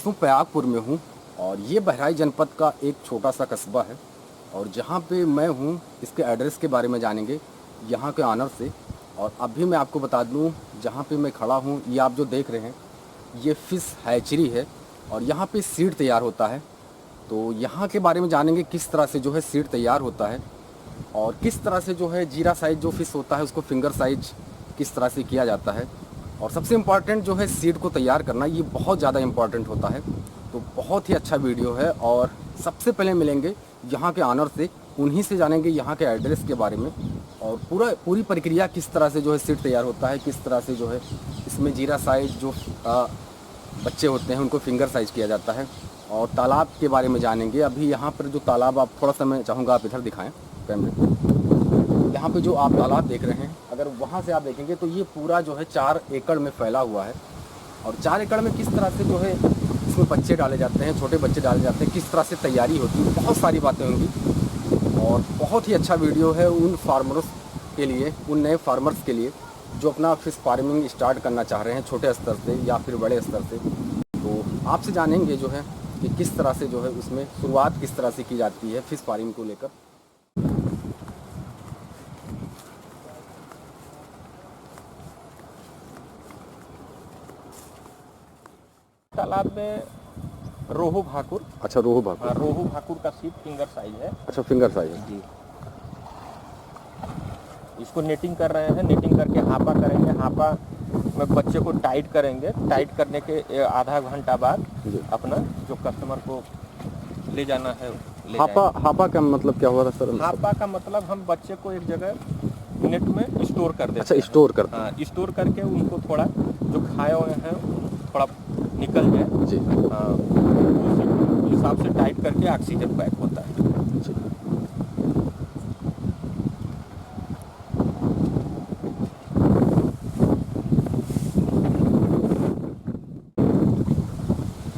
हूँ प्रयागपुर में हूँ और ये बहराइच जनपद का एक छोटा सा कस्बा है और जहाँ पे मैं हूँ इसके एड्रेस के बारे में जानेंगे यहाँ के ऑनर से। और अभी मैं आपको बता दूँ जहाँ पे मैं खड़ा हूँ ये आप जो देख रहे हैं ये फ़िश हैचरी है और यहाँ पे सीड तैयार होता है। तो यहाँ के बारे में जानेंगे किस तरह से जो है सीड तैयार होता है और किस तरह से जो है जीरा साइज जो फ़िश होता है उसको फिंगर साइज किस तरह से किया जाता है। और सबसे इम्पॉर्टेंट जो है सीड को तैयार करना, ये बहुत ज़्यादा इम्पॉर्टेंट होता है। तो बहुत ही अच्छा वीडियो है और सबसे पहले मिलेंगे यहाँ के ऑनर से, उन्हीं से जानेंगे यहाँ के एड्रेस के बारे में और पूरी प्रक्रिया किस तरह से जो है सीड तैयार होता है, किस तरह से जो है इसमें जीरा साइज जो बच्चे होते हैं उनको फिंगर साइज किया जाता है। और तालाब के बारे में जानेंगे। अभी यहाँ पर जो तालाब, आप थोड़ा सा मैं चाहूँगा आप इधर दिखाएं कैमरे। यहाँ पे जो आप तालाब देख रहे हैं, अगर वहाँ से आप देखेंगे तो ये पूरा जो है 4 एकड़ में फैला हुआ है। और 4 एकड़ में किस तरह से जो है इसमें बच्चे डाले जाते हैं, छोटे बच्चे डाले जाते हैं, किस तरह से तैयारी होती है, बहुत सारी बातें होंगी। और बहुत ही अच्छा वीडियो है उन फार्मर्स के लिए, उन नए फार्मर्स के लिए जो अपना फिश फार्मिंग स्टार्ट करना चाह रहे हैं छोटे स्तर से या फिर बड़े स्तर से। तो आपसे जानेंगे जो है कि किस तरह से जो है उसमें शुरुआत किस तरह से की जाती है फिश फार्मिंग को लेकर। तालाब में रोहू भाकुर। अच्छा, रोहू भाकुर। रोहू भाकुर का सीड फिंगर साइज है। अच्छा, फिंगर साइज है जी। इसको नेटिंग कर रहे हैं, नेटिंग करके हापा करेंगे। हापा में बच्चे को टाइट करेंगे। टाइट करने के आधा घंटा बाद अपना जो कस्टमर को ले जाना है ले हापा का मतलब क्या हुआ था सर? हापा का मतलब हम बच्चे को एक जगह नेट में स्टोर कर देते हैं। अच्छा, स्टोर करते हैं। हाँ, स्टोर करके उनको थोड़ा जो खाए हुए हैं थोड़ा निकल जाए जी। हाँ, उस हिसाब से टाइट करके ऑक्सीजन पैक होता है। जी।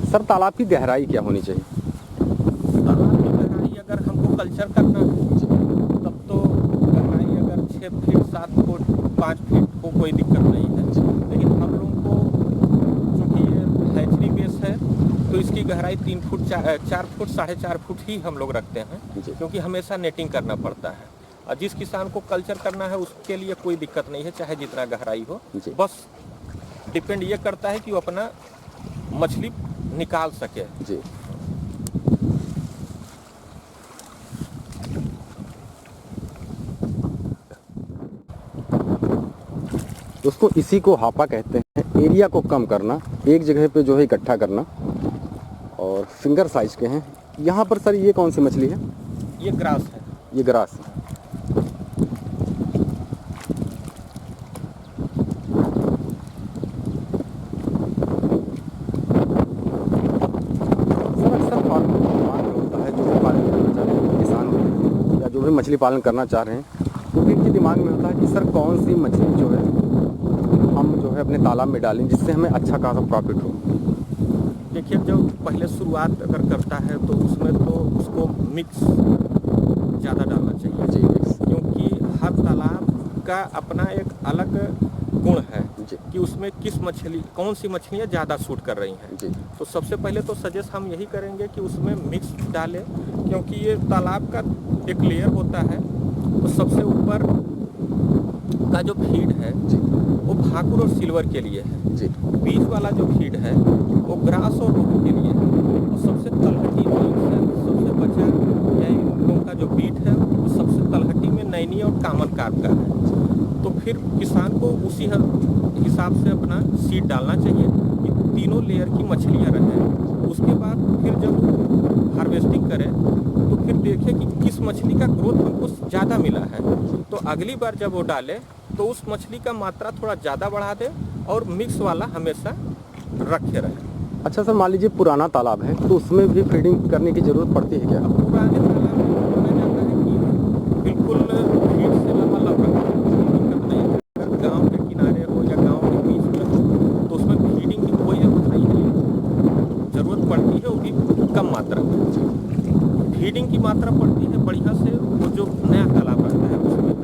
सर, तालाब की गहराई क्या होनी चाहिए? तालाब की गहराई अगर हमको कल्चर करना है तब तो गहराई अगर 6 फीट 7 फुट 5 फीट को कोई दिक्कत नहीं है। लेकिन हम लोग को चूँकि ये हैचरी बेस है तो इसकी गहराई 3 फुट 4 फुट 4.5 फुट ही हम लोग रखते हैं, क्योंकि हमेशा नेटिंग करना पड़ता है। और जिस किसान को कल्चर करना है उसके लिए कोई दिक्कत नहीं है, चाहे जितना गहराई हो। बस डिपेंड ये करता है कि वो अपना मछली निकाल सके। जी। दोस्तों, इसी को हापा कहते हैं। एरिया को कम करना, एक जगह पे जो है इकट्ठा करना और फिंगर साइज के हैं। यहाँ पर सर ये कौन सी मछली है? ये ग्रास है। ये ग्रास है। जो भी मछली पालन करना चाह रहे हैं तो इनके दिमाग में होता है कि सर कौन सी मछली जो है हम जो है अपने तालाब में डालें जिससे हमें अच्छा खासा प्रॉफिट हो। देखिए, जब पहले शुरुआत अगर करता है तो उसमें तो उसको मिक्स ज़्यादा डालना चाहिए। जी, मिक्स। क्योंकि हर तालाब का अपना एक अलग गुण है कि उसमें किस मछली, कौन सी मछलियाँ ज़्यादा सूट कर रही हैं। जी। तो सबसे पहले तो सजेस्ट हम यही करेंगे कि उसमें मिक्स डालें, क्योंकि ये तालाब का एक लेयर होता है। तो सबसे ऊपर का जो फीड है वो भाकुर और सिल्वर के लिए है जी। बीच वाला जो फीड है वो ग्रास और रोहू के लिए है। और सबसे तलहटी सबसे बचा या इन लोगों का जो बीट है वो सबसे तलहटी में नैनी और कामन कार्प का है। तो फिर किसान को उसी हिसाब से अपना सीड डालना चाहिए कि तीनों लेयर की मछलियाँ रहें। उसके बाद फिर जब हार्वेस्टिंग करें तो फिर देखें कि किस मछली का ग्रोथ हमको ज़्यादा मिला है। तो अगली बार जब वो डालें तो उस मछली का मात्रा थोड़ा ज़्यादा बढ़ा दें और मिक्स वाला हमेशा रखे रहें। अच्छा सर, मान लीजिए पुराना तालाब है तो उसमें भी फीडिंग करने की ज़रूरत पड़ती है क्या? पुराने तालाब में माना जाता है कि बिल्कुल फीड से लबालब रखें, दिक्कत नहीं है। अगर गाँव के किनारे हो या गाँव के बीच में हो तो उसमें फीडिंग की कोई ज़रूरत नहीं है। ज़रूरत पड़ती है वो भी कम मात्रा में। फीडिंग की मात्रा पड़ती है बढ़िया से वो जो नया तालाब रहता है उसमें।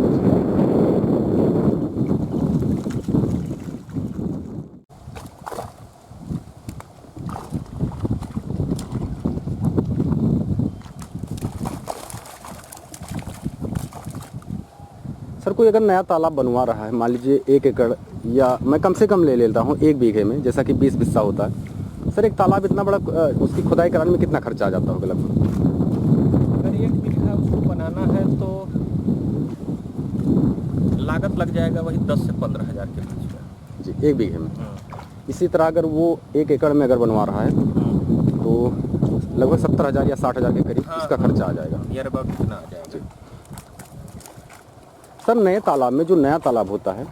सर कोई अगर नया तालाब बनवा रहा है, मान लीजिए 1 एकड़ या मैं कम से कम ले लेता हूँ 1 बीघे में, जैसा कि 20 बिस्सा होता है सर, एक तालाब इतना बड़ा उसकी खुदाई कराने में कितना खर्चा आ जाता होगा लगभग? अगर 1 बीघा उसको बनाना है तो लागत लग जाएगा वही 10 से 15 हज़ार के बीच में जी, 1 बीघे में। इसी तरह अगर वो 1 एकड़ में अगर बनवा रहा है तो लगभग 70,000 या 60,000 के करीब इसका खर्चा आ जाएगा। नियर अबाउट कितना आ जाएगा? सर नए तालाब में जो नया तालाब होता है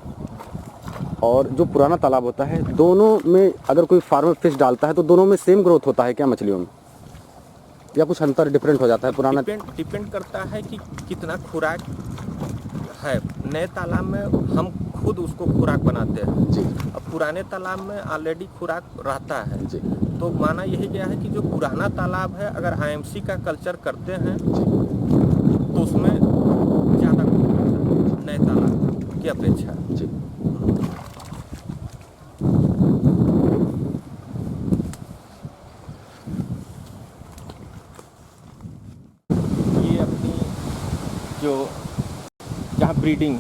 और जो पुराना तालाब होता है, दोनों में अगर कोई फार्मर फिश डालता है तो दोनों में सेम ग्रोथ होता है क्या मछलियों में, या कुछ अंतर डिफरेंट हो जाता है? पुराना डिपेंड करता है कि कितना खुराक है। नए तालाब में हम खुद उसको खुराक बनाते हैं जी, अब पुराने तालाब में ऑलरेडी खुराक रहता है जी, तो माना यही गया है कि जो पुराना तालाब है अगर आईएमसी का कल्चर करते हैं तो उसमें ज़्यादा ग्रोथ होता है नए तालाब की अपेक्षा। जी। ये अपनी जो जहाँ ब्रीडिंग,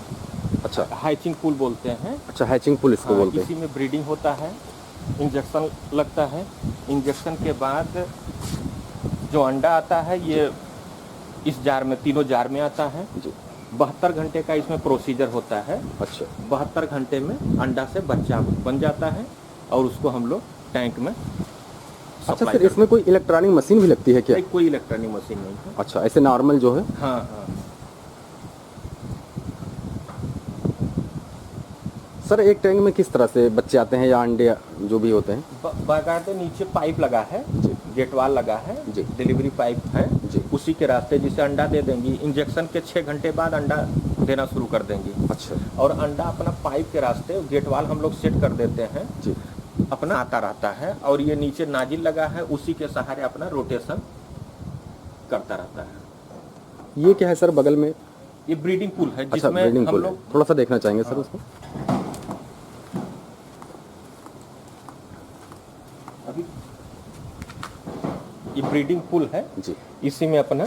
अच्छा, हैचिंग पूल बोलते हैं, अच्छा हैचिंग पूल इसको बोलते हैं। इसी में ब्रीडिंग होता है, इंजेक्शन लगता है, इंजेक्शन के बाद जो अंडा आता है ये इस जार में, तीनों जार में आता है जी। 72 घंटे का इसमें प्रोसीजर होता है। अच्छा, 72 घंटे में अंडा से बच्चा बन जाता है और उसको हम लोग टैंक में अच्छा सप्लाई सर इसमें कोई इलेक्ट्रॉनिक मशीन भी लगती है क्या? करते हैं। कोई इलेक्ट्रॉनिक मशीन नहीं है। अच्छा, ऐसे नॉर्मल जो है। हाँ हाँ सर एक टैंक में किस तरह से बच्चे आते हैं या अंडे जो भी होते हैं? बाकायदे नीचे पाइप लगा है, जी, गेट वाल लगा है जी, डिलीवरी पाइप है जी। उसी के रास्ते जिसे अंडा दे देंगी। इंजेक्शन के 6 घंटे बाद अंडा देना शुरू कर देंगी अच्छा, और अंडा अपना पाइप के रास्ते गेट वाल हम लोग सेट कर देते हैं, जी, अपना आता रहता है और ये नीचे नाजिल लगा है उसी के सहारे अपना रोटेशन करता रहता है। ये क्या है सर बगल में? ये ब्रीडिंग पूल है अच्छा, जिसमें ब्रीडिंग हम पूल है, लोग थोड़ा सा देखना चाहेंगे सर उसको। अभी ये ब्रीडिंग पूल है, जी, इसी में अपना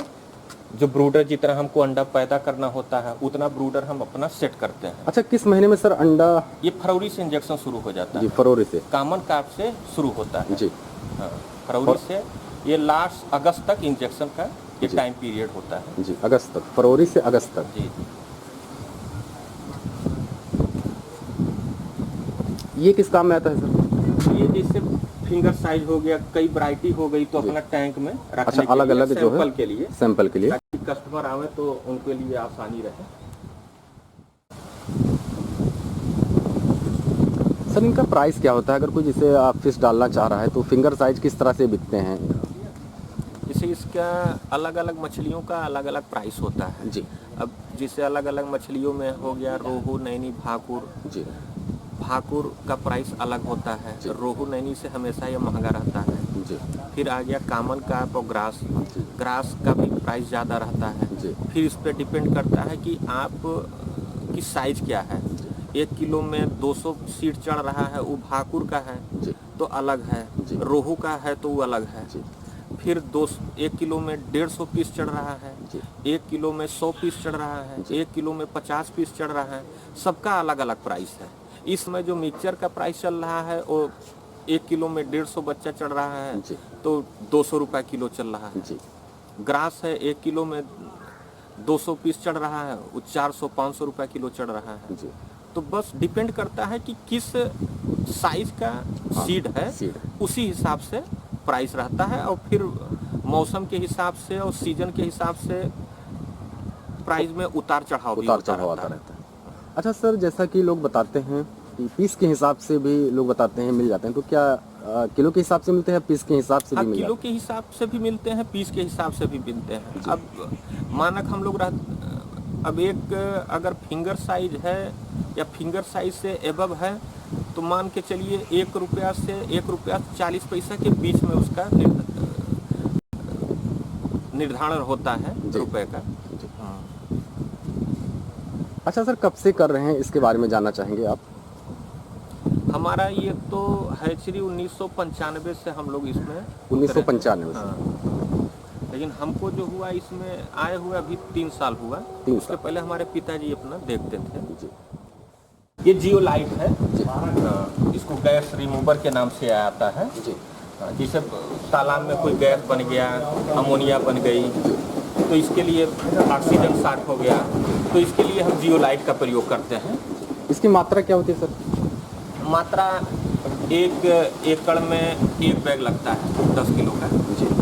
जो ब्रूडर जितना हमको अंडा पैदा करना होता है उतना ब्रूडर हम अपना सेट करते हैं। अच्छा किस महीने में सर अंडा? ये फरवरी से इंजेक्शन शुरू हो जाता जी, है, फरवरी से। कॉमन कार्प से शुरू होता है जी, हाँ, फरवरी से ये लास्ट अगस्त तक इंजेक्शन का ये जी। टाइम पीरियड होता है। जी, अगस्त तक, फरवरी से अगस्त तक। जी ये किस काम में आता है सर? ये जैसे फिंगर साइज हो गया, कई वैरायटी हो गई तो जी। अपना टैंक में रखने अच्छा, के अलग लिए, अलग जो है सैंपल के लिए, सैंपल के लिए। ताकि कस्टमर आवे तो उनके लिए आसानी रहे। सर इनका प्राइस क्या होता है? अगर कोई जैसे आप फिश डालना चाह रहा है तो फिंगर साइज किस तरह से बिकते हैं? जैसे इसका अलग अलग मछलियों का अलग अलग प्राइस होता है। जी, अब जैसे अलग अलग मछलियों में हो गया रोहू, नैनी, भाकुर। जी, भाकुर का प्राइस अलग होता है, जी। रोहू नैनी से हमेशा ये महंगा रहता है। जी, फिर आ गया कामन कार्प और ग्रास, जी, ग्रास का भी प्राइस ज़्यादा रहता है। जी, फिर इस पर डिपेंड करता है कि आप की साइज क्या है। 1 किलो में 200 सीट चढ़ रहा है वो भाकुर का है जी, तो अलग है, जी। रोहू का है तो वो अलग है। जी, फिर 1 किलो में 150 पीस चढ़ रहा है, जी, 1 किलो में 100 पीस चढ़ रहा है, जी। 1 किलो में 50 पीस चढ़ रहा है। सबका अलग अलग प्राइस है। इसमें जो मिक्सचर का प्राइस चल रहा है वो 1 किलो में 150 बच्चा चढ़ रहा है जी, तो 200 रुपये किलो चल रहा है। जी, ग्रास है 1 किलो में 200 पीस चढ़ रहा है वो 400-500 रुपये किलो चढ़ रहा है। जी। तो बस डिपेंड करता है कि किस साइज का सीड है, सीड। उसी हिसाब से प्राइस रहता है और फिर मौसम के हिसाब से और सीजन के हिसाब से प्राइस में उतार चढ़ाव भी उतार होता चढ़ाव आता रहता है। रहता है। अच्छा सर जैसा कि लोग बताते हैं कि पीस के हिसाब से भी लोग बताते हैं मिल जाते हैं, तो क्या किलो के हिसाब से मिलते हैं, पीस के हिसाब से भी हाँ, मिल किलो जाते के हिसाब से भी मिलते हैं, पीस के हिसाब से भी मिलते हैं। जी। अब मानक हम लोग अब एक अगर फिंगर साइज है या फिंगर साइज से एबव है तो मान के चलिए 1 रुपया से 1 रुपया 40 पैसा के बीच में उसका निर्धारण होता है जी। रुपए का। जी। हाँ। अच्छा सर कब से कर रहे हैं इसके बारे में जानना चाहेंगे आप? हमारा ये तो हैचरी 1995 से हम लोग इसमें 1995 से। हाँ, लेकिन हमको जो हुआ इसमें आए हुए अभी 3 साल हुआ। 3 उसके साल। पहले हमारे पिताजी अपना देखते थे। जी ये जियो लाइट है। जी इसको गैस रिमूवर के नाम से आता है। जी जैसे तालाब में कोई गैस बन गया, अमोनिया बन गई, तो इसके लिए ऑक्सीजन शॉर्ट हो गया, तो इसके लिए हम जियो लाइट का प्रयोग करते हैं। इसकी मात्रा क्या होती है सर? मात्रा 1 एकड़ में 1 बैग लगता है 10 किलो का। जी।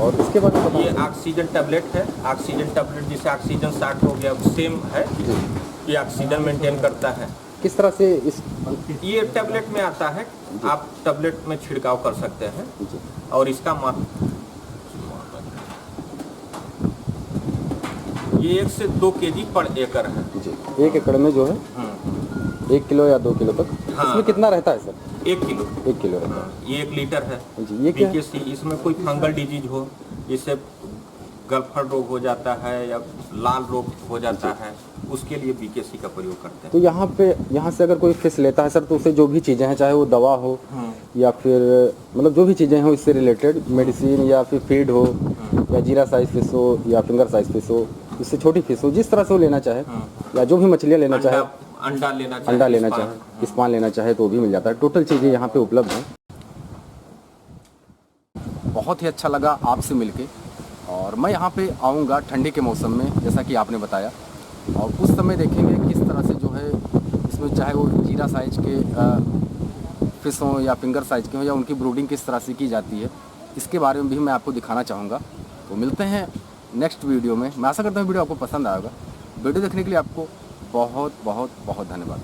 और इसके बाद में ये बताइए। ऑक्सीजन टैबलेट है। ऑक्सीजन टैबलेट जिसे ऑक्सीजन शॉर्ट हो गया सेम है। जी। ये ऑक्सीजन मेंटेन करता है। किस तरह से इस ये टैबलेट में आता है, आप टैबलेट में छिड़काव कर सकते हैं। जी और इसका मात्रा ये 1 से 2 केजी पर एकड़ है। जी 1 एकड़ में जो है 1 किलो या 2 किलो तक। हाँ। इसमें कितना रहता है सर? 1 किलो। 1 किलो रहता है। ये 1 लीटर है। जी। ये क्या है? बीकेसी, इसमें कोई फंगल डिजीज हो, जिससे गलफड़ रोग हो जाता है या लाल रोग हो जाता है, उसके लिए बीकेसी का प्रयोग करते तो यहाँ से अगर कोई फिश लेता है सर, तो उसे जो भी चीज़ें हैं, चाहे वो दवा हो हैं। या फिर मतलब जो भी चीज़ें हो इससे रिलेटेड, मेडिसिन या फिर फीड हो या जीरा साइज फिश हो या फिंगर साइज फिश हो, इससे छोटी फिश हो, जिस तरह से वो लेना चाहे या जो भी मछलियाँ लेना चाहे, अंडा लेना चाहे, अंडा लेना चाहे, स्पान लेना चाहे, तो भी मिल जाता है। टोटल चीज़ें यहाँ पे उपलब्ध हैं। बहुत ही अच्छा लगा आपसे मिलके, और मैं यहाँ पे आऊँगा ठंडी के मौसम में, जैसा कि आपने बताया, और उस समय देखेंगे किस तरह से जो है इसमें, चाहे वो जीरा साइज के फिश हों या फिंगर साइज के हों, या उनकी ब्रूडिंग किस तरह से की जाती है, इसके बारे में भी मैं आपको दिखाना चाहूँगा। तो मिलते हैं नेक्स्ट वीडियो में। मैं आशा करता हूँ वीडियो आपको पसंद आएगा। वीडियो देखने के लिए आपको बहुत बहुत बहुत धन्यवाद।